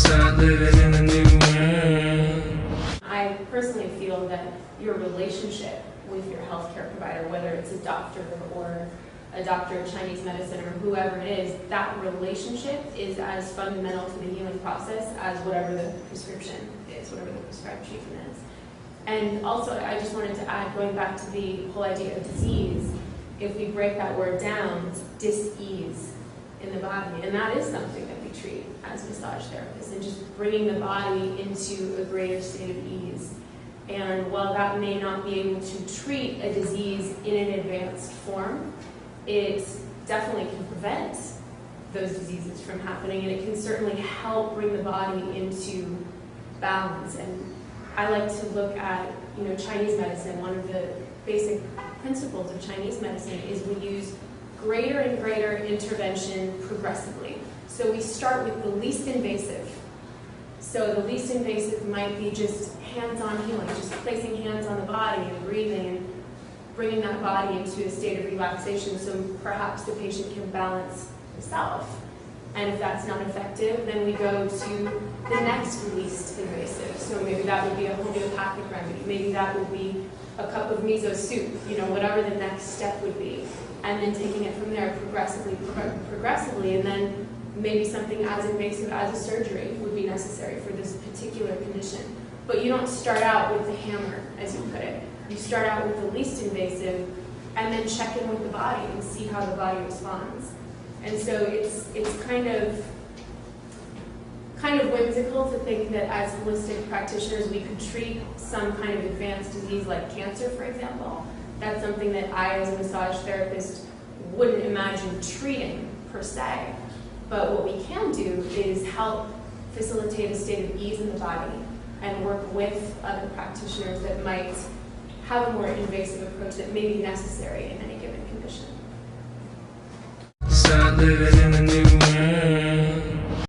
Start living in a new world. I personally feel that your relationship with your healthcare provider, whether it's a doctor or a doctor of Chinese medicine or whoever it is, that relationship is as fundamental to the healing process as whatever the prescription is, whatever the prescribed treatment is. And also, I just wanted to add, going back to the whole idea of disease, if we break that word down, it's dis-ease in the body, and that is something that we treat as massage therapists, and just bringing the body into a greater state of ease. And while that may not be able to treat a disease in an advanced form, it definitely can prevent those diseases from happening, and it can certainly help bring the body into balance. And I like to look at, Chinese medicine. One of the basic principles of Chinese medicine is we use greater and greater intervention progressively. So we start with the least invasive. So the least invasive might be just hands-on healing, just placing hands on the body and breathing and bringing that body into a state of relaxation so perhaps the patient can balance themselves. And if that's not effective, then we go to the next least invasive. So maybe that would be a homeopathic remedy. Maybe that would be a cup of miso soup, whatever the next step would be. And then taking it from there progressively, and then maybe something as invasive as a surgery would be necessary for this particular condition. But you don't start out with the hammer, as you put it. You start out with the least invasive, and then check in with the body and see how the body responds. And so it's kind of whimsical to think that as holistic practitioners we could treat some kind of advanced disease like cancer, for example. That's something that I, as a massage therapist, wouldn't imagine treating per se. But what we can do is help facilitate a state of ease in the body and work with other practitioners that might have a more invasive approach that may be necessary in any given condition. Start living in a